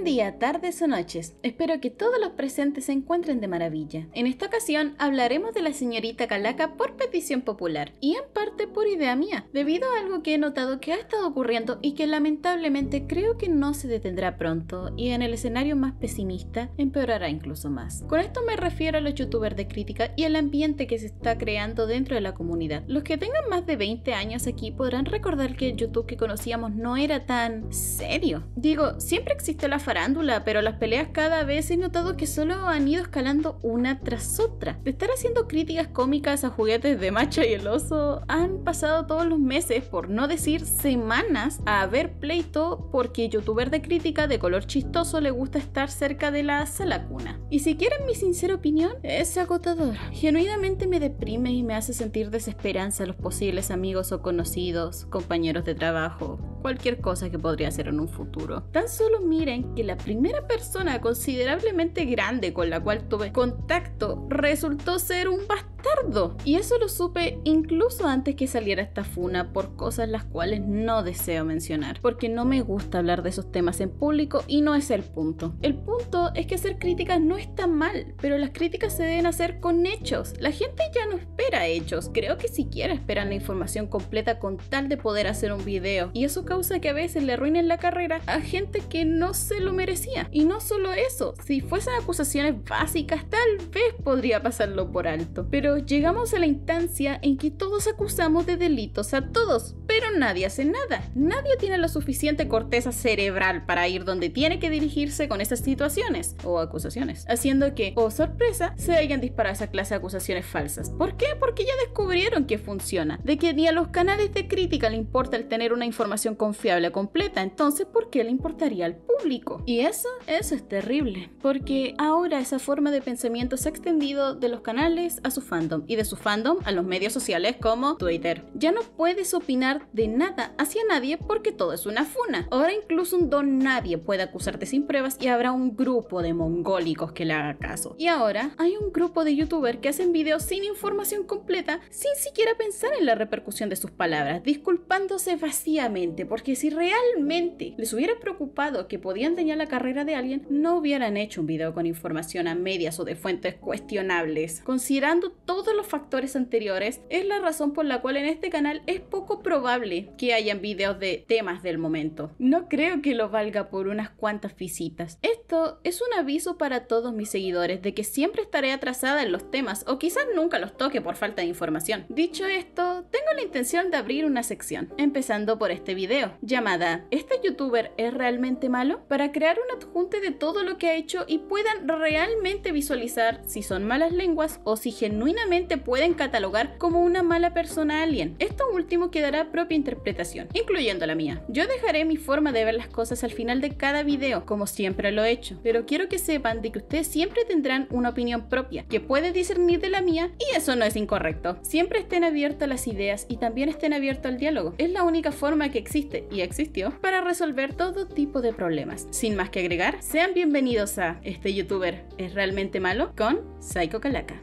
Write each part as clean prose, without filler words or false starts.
día, tardes o noches. Espero que todos los presentes se encuentren de maravilla. En esta ocasión hablaremos de la señorita Calaca por petición popular y en parte por idea mía, debido a algo que he notado que ha estado ocurriendo y que lamentablemente creo que no se detendrá pronto y en el escenario más pesimista empeorará incluso más. Con esto me refiero a los youtubers de crítica y el ambiente que se está creando dentro de la comunidad. Los que tengan más de 20 años aquí podrán recordar que el YouTube que conocíamos no era tan serio. Digo, siempre existe la farándula, pero las peleas cada vez he notado que solo han ido escalando una tras otra. De estar haciendo críticas cómicas a juguetes de Macha y el Oso, han pasado todos los meses, por no decir semanas, a ver pleito porque youtuber de crítica de color chistoso le gusta estar cerca de la sala cuna. Y si quieren mi sincera opinión, es agotador. Genuinamente me deprime y me hace sentir desesperanza a los posibles amigos o conocidos, compañeros de trabajo, cualquier cosa que podría ser en un futuro. Tan solo miren que la primera persona considerablemente grande con la cual tuve contacto resultó ser un bastardo. Y eso lo supe incluso antes que saliera esta funa por cosas las cuales no deseo mencionar, porque no me gusta hablar de esos temas en público y no es el punto. El punto es que hacer críticas no está mal, pero las críticas se deben hacer con hechos. La gente ya no espera hechos, creo que siquiera esperan la información completa con tal de poder hacer un video, y eso causa que a veces le arruinen la carrera a gente que no se lo merecía. Y no solo eso, si fuesen acusaciones básicas tal vez podría pasarlo por alto, pero llegamos a la instancia en que todos acusamos de delitos a todos, pero nadie hace nada. Nadie tiene la suficiente corteza cerebral para ir donde tiene que dirigirse con esas situaciones o acusaciones, haciendo que, oh sorpresa, se hayan disparado esa clase de acusaciones falsas. ¿Por qué? Porque ya descubrieron que funciona, de que ni a los canales de crítica le importa el tener una información confiable completa, entonces ¿por qué le importaría al público? Y eso es terrible, porque ahora esa forma de pensamiento se ha extendido de los canales a su fandom y de su fandom a los medios sociales como Twitter. Ya no puedes opinar de nada hacia nadie porque todo es una funa. Ahora incluso un don nadie puede acusarte sin pruebas y habrá un grupo de mongólicos que le haga caso. Y ahora hay un grupo de youtubers que hacen videos sin información completa, sin siquiera pensar en la repercusión de sus palabras, disculpándose vacíamente, porque si realmente les hubiera preocupado que podían dañar la carrera de alguien, no hubieran hecho un video con información a medias o de fuentes cuestionables. Considerando todos los factores anteriores, es la razón por la cual en este canal es poco probable que hayan videos de temas del momento. No creo que lo valga por unas cuantas visitas. Esto es un aviso para todos mis seguidores de que siempre estaré atrasada en los temas o quizás nunca los toque por falta de información. Dicho esto, tengo la intención de abrir una sección, empezando por este video, llamada ¿Este youtuber es realmente malo?, para crear un adjunte de todo lo que ha hecho y puedan realmente visualizar si son malas lenguas o si genuinamente pueden catalogar como una mala persona a alguien. Esto último quedará a propia interpretación, incluyendo la mía. Yo dejaré mi forma de ver las cosas al final de cada video, como siempre lo he hecho, pero quiero que sepan de que ustedes siempre tendrán una opinión propia, que puede discernir de la mía, y eso no es incorrecto. Siempre estén abiertos a las ideas y también estén abiertos al diálogo. Es la única forma que existe, y existió, para resolver todo tipo de problemas. Sin más que agregar, sean bienvenidos a ¿Este youtuber es realmente malo?, con Psycho Calaca.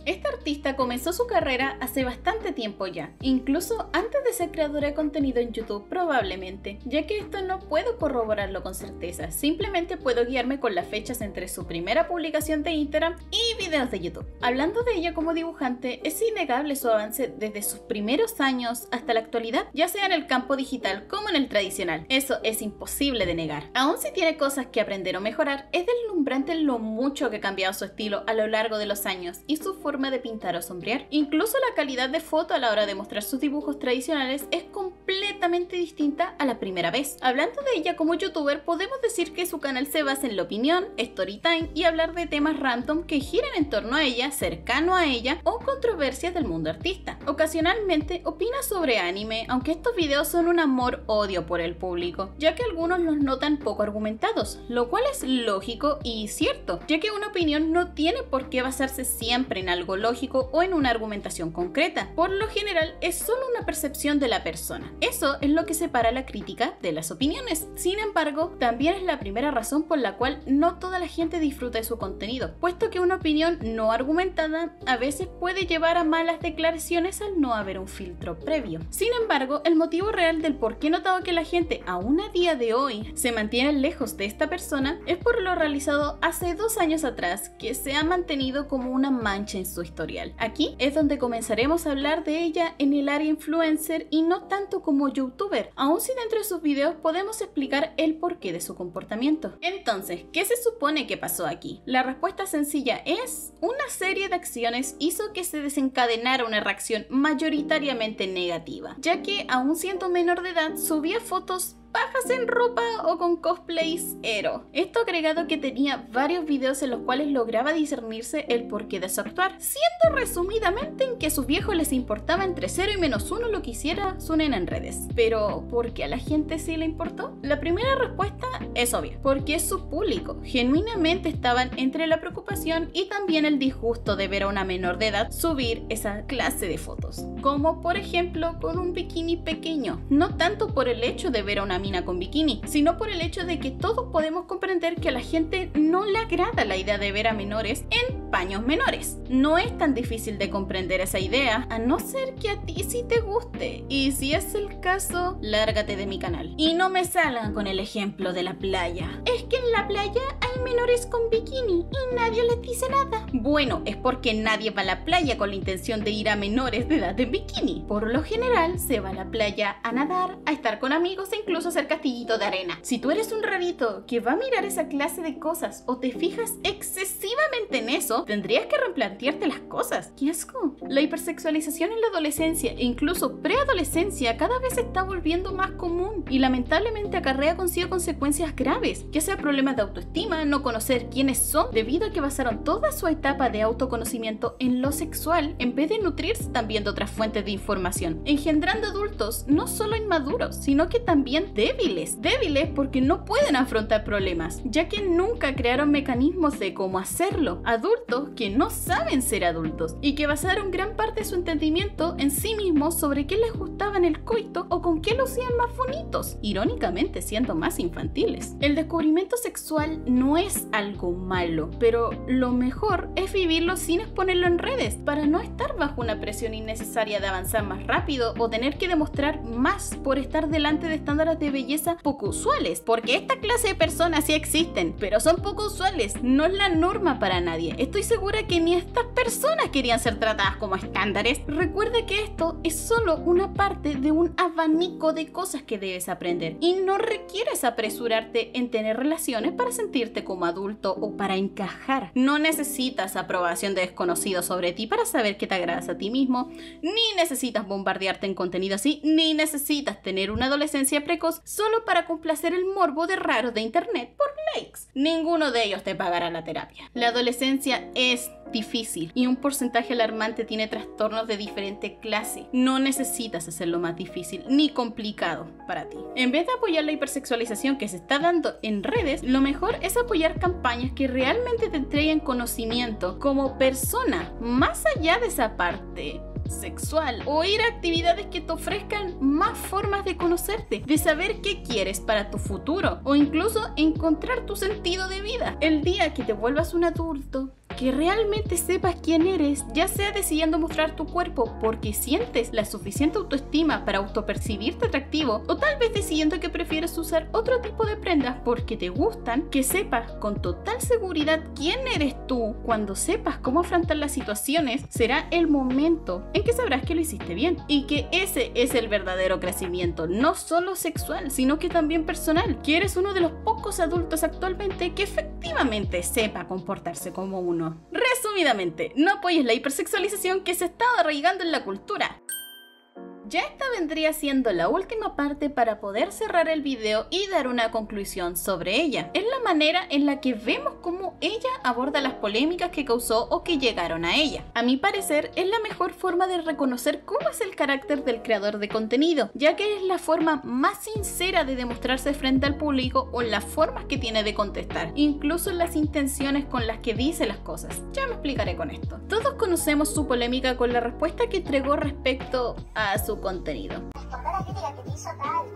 Esta artista comenzó su carrera hace bastante tiempo ya, incluso antes de ser creadora de contenido en YouTube probablemente, ya que esto no puedo corroborarlo con certeza, simplemente puedo guiarme con las fechas entre su primera publicación de Instagram y videos de YouTube. Hablando de ella como dibujante, es innegable su avance desde sus primeros años hasta la actualidad, ya sea en el campo digital como en el tradicional. Eso es imposible de negar. Aún si tiene cosas que aprender o mejorar, es deslumbrante lo mucho que ha cambiado su estilo a lo largo de los años y su forma de pintar o sombrear. Incluso la calidad de foto a la hora de mostrar sus dibujos tradicionales es completamente distinta a la primera vez. Hablando de ella como youtuber, podemos decir que su canal se basa en la opinión, story time y hablar de temas random que giran en torno a ella, cercano a ella o controversias del mundo artista. Ocasionalmente opina sobre anime, aunque estos videos son un amor-odio por el público, ya que algunos los notan poco argumentados, lo cual es lógico y cierto, ya que una opinión no tiene por qué basarse siempre en algo lógico lógico o en una argumentación concreta. Por lo general, es solo una percepción de la persona. Eso es lo que separa la crítica de las opiniones. Sin embargo, también es la primera razón por la cual no toda la gente disfruta de su contenido, puesto que una opinión no argumentada a veces puede llevar a malas declaraciones al no haber un filtro previo. Sin embargo, el motivo real del por qué he notado que la gente aún a día de hoy se mantiene lejos de esta persona es por lo realizado hace 2 años atrás, que se ha mantenido como una mancha en su historial. Aquí es donde comenzaremos a hablar de ella en el área influencer y no tanto como youtuber, aun si dentro de sus videos podemos explicar el porqué de su comportamiento. Entonces, ¿qué se supone que pasó aquí? La respuesta sencilla es: una serie de acciones hizo que se desencadenara una reacción mayoritariamente negativa, ya que aún siendo menor de edad subía fotos bajas en ropa o con cosplays ero. Esto agregado que tenía varios videos en los cuales lograba discernirse el porqué de su actuar, siendo resumidamente en que a sus viejos les importaba entre 0 y -1 lo que hiciera su nena en redes. Pero ¿por qué a la gente sí le importó? La primera respuesta es obvia: porque es su público. Genuinamente estaban entre la preocupación y también el disgusto de ver a una menor de edad subir esa clase de fotos, como por ejemplo con un bikini pequeño. No tanto por el hecho de ver a una mina con bikini, sino por el hecho de que todos podemos comprender que a la gente no le agrada la idea de ver a menores en paños menores. No es tan difícil de comprender esa idea, a no ser que a ti sí te guste, y si es el caso, lárgate de mi canal. Y no me salgan con el ejemplo de la playa. Es que en la playa hay menores con bikini y nadie les dice nada. Bueno, es porque nadie va a la playa con la intención de ir a menores de edad en bikini. Por lo general, se va a la playa a nadar, a estar con amigos e incluso hacer castillitos de arena. Si tú eres un rarito que va a mirar esa clase de cosas o te fijas excesivamente en eso, tendrías que replantearte las cosas. ¡Qué asco! La hipersexualización en la adolescencia e incluso preadolescencia cada vez se está volviendo más común y lamentablemente acarrea consigo consecuencias graves, ya sea problemas de autoestima, no conocer quiénes son debido a que basaron toda su etapa de autoconocimiento en lo sexual en vez de nutrirse también de otras fuentes de información, engendrando adultos no solo inmaduros, sino que también débiles porque no pueden afrontar problemas, ya que nunca crearon mecanismos de cómo hacerlo. Adultos que no saben ser adultos y que basaron gran parte de su entendimiento en sí mismos sobre qué les gustaba en el coito o con qué lucían más bonitos, irónicamente siendo más infantiles. El descubrimiento sexual no es algo malo, pero lo mejor es vivirlo sin exponerlo en redes, para no estar bajo una presión innecesaria de avanzar más rápido o tener que demostrar más por estar delante de estándares de belleza poco usuales, porque esta clase de personas sí existen, pero son poco usuales, no es la norma para nadie. Estoy segura que ni estas personas querían ser tratadas como estándares. Recuerda que esto es solo una parte de un abanico de cosas que debes aprender y no requieres apresurarte en tener relaciones para sentirte como adulto o para encajar. No necesitas aprobación de desconocidos sobre ti para saber que te agradas a ti mismo, ni necesitas bombardearte en contenido así, ni necesitas tener una adolescencia precoz solo para complacer el morbo de raros de internet por likes. Ninguno de ellos te pagará la terapia. La adolescencia es difícil y un porcentaje alarmante tiene trastornos de diferente clase. No necesitas hacerlo más difícil ni complicado para ti. En vez de apoyar la hipersexualización que se está dando en redes, lo mejor es apoyar campañas que realmente te entreguen conocimiento como persona, más allá de esa parte sexual, o ir a actividades que te ofrezcan más formas de conocerte, de saber qué quieres para tu futuro o incluso encontrar tu sentido de vida. El día que te vuelvas un adulto que realmente sepas quién eres, ya sea decidiendo mostrar tu cuerpo porque sientes la suficiente autoestima para autopercibirte atractivo, o tal vez decidiendo que prefieres usar otro tipo de prendas porque te gustan, que sepas con total seguridad quién eres tú. Cuando sepas cómo afrontar las situaciones, será el momento en que sabrás que lo hiciste bien y que ese es el verdadero crecimiento, no solo sexual, sino que también personal, que eres uno de los pocos adultos actualmente que efectivamente sepa comportarse como uno. Resumidamente, no apoyes la hipersexualización que se está arraigando en la cultura. Ya esta vendría siendo la última parte para poder cerrar el video y dar una conclusión sobre ella. Es la manera en la que vemos cómo ella aborda las polémicas que causó o que llegaron a ella. A mi parecer, es la mejor forma de reconocer cómo es el carácter del creador de contenido, ya que es la forma más sincera de demostrarse frente al público o las formas que tiene de contestar, incluso las intenciones con las que dice las cosas. Ya me explicaré con esto. Todos conocemos su polémica con la respuesta que entregó respecto a su contenido. Responder la crítica que te hizo tal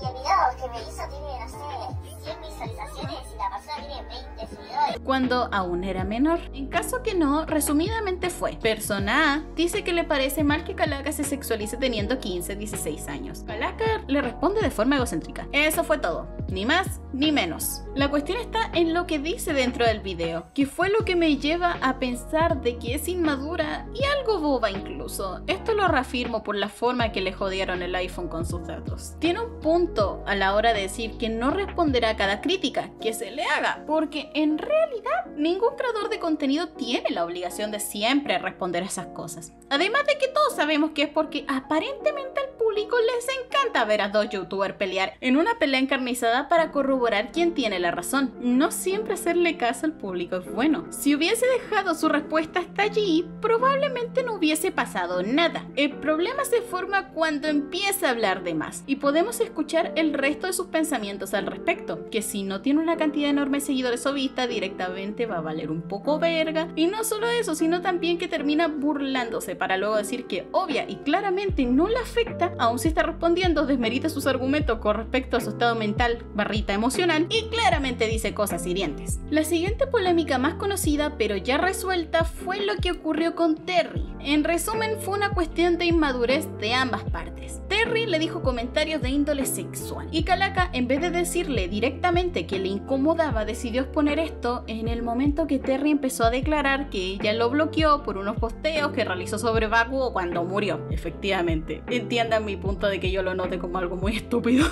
y el video que me hizo tiene, no sé, 100 visualizaciones y la persona tiene 20 seguidores. Cuando aún era menor. En caso que no, resumidamente fue: persona A dice que le parece mal que Calaca se sexualice teniendo 15, 16 años. Calaca le responde de forma egocéntrica. Eso fue todo. Ni más ni menos. La cuestión está en lo que dice dentro del video, que fue lo que me lleva a pensar de que es inmadura y algo boba incluso. Esto lo reafirmo por la forma que le jodieron el iPhone con sus datos. Tiene un punto a la hora de decir que no responderá a cada crítica que se le haga, porque en realidad ningún creador de contenido tiene la obligación de siempre responder a esas cosas. Además de que todos sabemos que es porque aparentemente al público les encanta ver a dos youtubers pelear en una pelea encarnizada para corroborar quién tiene la razón. No siempre hacerle caso al público es bueno. Si hubiese dejado su respuesta hasta allí, probablemente no hubiese pasado nada. El problema se forma cuando empieza a hablar de más y podemos escuchar el resto de sus pensamientos al respecto, que si no tiene una cantidad enorme de seguidores o vistas, directamente va a valer un poco verga. Y no solo eso, sino también que termina burlándose para luego decir que obvia y claramente no le afecta, aún si está respondiendo, desmerita sus argumentos con respecto a su estado mental / emocional y claramente dice cosas hirientes. La siguiente polémica más conocida pero ya resuelta fue lo que ocurrió con Terry. En resumen, fue una cuestión de inmadurez de ambas partes. Terry le dijo comentarios de índole sexual y Calaca, en vez de decirle directamente que le incomodaba, decidió exponer esto en el momento que Terry empezó a declarar que ella lo bloqueó por unos posteos que realizó sobre Bakugo cuando murió. Efectivamente, entiendan mi punto de que yo lo note como algo muy estúpido.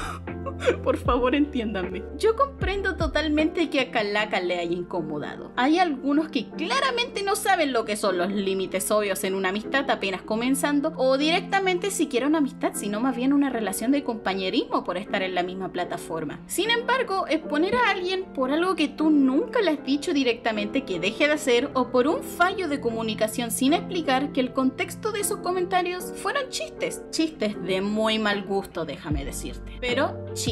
Por favor, entiéndanme. Yo comprendo totalmente que a Calaca le haya incomodado. Hay algunos que claramente no saben lo que son los límites obvios en una amistad apenas comenzando, o directamente siquiera una amistad, sino más bien una relación de compañerismo por estar en la misma plataforma. Sin embargo, exponer a alguien por algo que tú nunca le has dicho directamente que deje de hacer, o por un fallo de comunicación sin explicar que el contexto de esos comentarios fueron chistes de muy mal gusto, déjame decirte, pero chistes.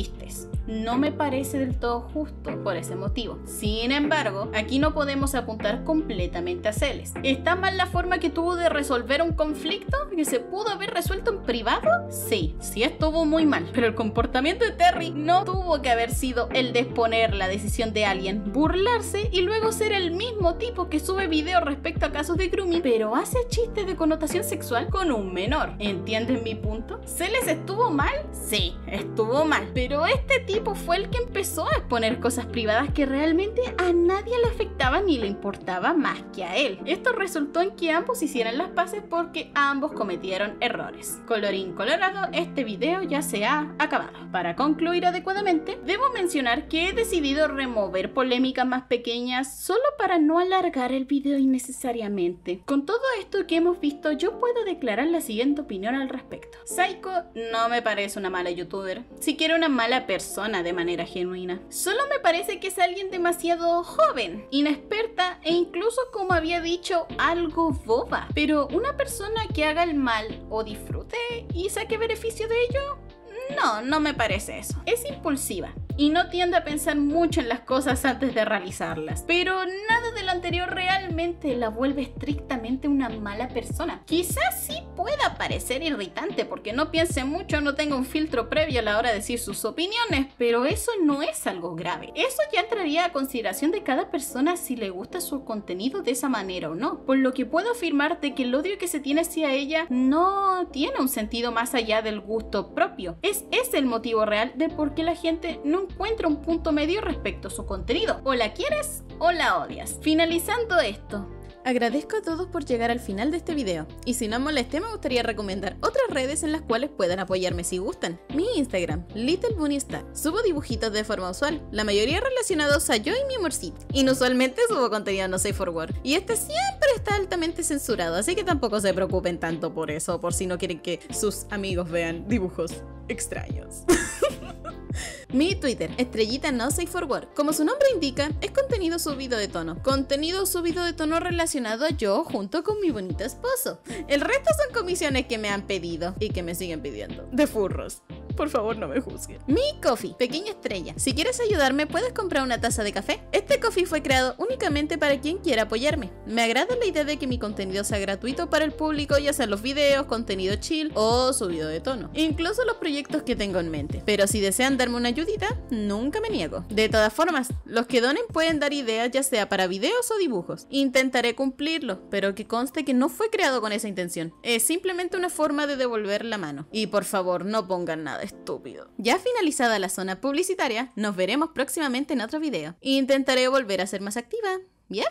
No me parece del todo justo por ese motivo. Sin embargo, aquí no podemos apuntar completamente a Celes. ¿Está mal la forma que tuvo de resolver un conflicto que se pudo haber resuelto en privado? Sí estuvo muy mal, pero el comportamiento de Terry no tuvo que haber sido el de exponer la decisión de alguien, burlarse y luego ser el mismo tipo que sube videos respecto a casos de grooming, pero hace chistes de connotación sexual con un menor. ¿Entienden mi punto? ¿Celes estuvo mal? Sí, estuvo mal, pero este tipo fue el que empezó a exponer cosas privadas que realmente a nadie le afectaban ni le importaba más que a él. Esto resultó en que ambos hicieran las paces porque ambos cometieron errores. Colorín colorado, este video ya se ha acabado. Para concluir adecuadamente, debo mencionar que he decidido remover polémicas más pequeñas solo para no alargar el video innecesariamente. Con todo esto que hemos visto, yo puedo declarar la siguiente opinión al respecto. Saiko no me parece una mala youtuber, siquiera una mala persona de manera genuina. Solo me parece que es alguien demasiado joven, inexperta e incluso, como había dicho, algo boba. Pero una persona que haga el mal o disfrute y saque beneficio de ello, no me parece eso. Es impulsiva y no tiende a pensar mucho en las cosas antes de realizarlas, pero nada de lo anterior realmente la vuelve estrictamente una mala persona. Quizás sí pueda parecer irritante porque no piense mucho, no tenga un filtro previo a la hora de decir sus opiniones, pero eso no es algo grave. Eso ya entraría a consideración de cada persona si le gusta su contenido de esa manera o no, por lo que puedo afirmarte que el odio que se tiene hacia ella no tiene un sentido más allá del gusto propio. Es el motivo real de por qué la gente no encuentra un punto medio respecto a su contenido. O la quieres o la odias. Finalizando esto, Agradezco a todos por llegar al final de este video, y si no molesté me gustaría recomendar otras redes en las cuales puedan apoyarme si gustan. Mi Instagram, LittleBunnyStar. Subo dibujitos de forma usual, la mayoría relacionados a yo y mi amorcito. Inusualmente subo contenido no safe for work, y este siempre está altamente censurado, así que tampoco se preocupen tanto por eso, por si no quieren que sus amigos vean dibujos extraños. Mi Twitter, estrellita no safe for work. Como su nombre indica, es contenido subido de tono. Contenido subido de tono relacionado a yo junto con mi bonito esposo. El resto son comisiones que me han pedido y que me siguen pidiendo. De furros. Por favor, no me juzguen. Mi Coffee, pequeña estrella. Si quieres ayudarme, puedes comprar una taza de café. Este coffee fue creado únicamente para quien quiera apoyarme. Me agrada la idea de que mi contenido sea gratuito para el público, ya sean los videos, contenido chill o subido de tono. Incluso los proyectos que tengo en mente. Pero si desean darme una ayudita, nunca me niego. De todas formas, los que donen pueden dar ideas ya sea para videos o dibujos. Intentaré cumplirlo, pero que conste que no fue creado con esa intención. Es simplemente una forma de devolver la mano. Y por favor, no pongan nada estúpido. Ya finalizada la zona publicitaria, nos veremos próximamente en otro video. Intentaré volver a ser más activa. ¡Ya!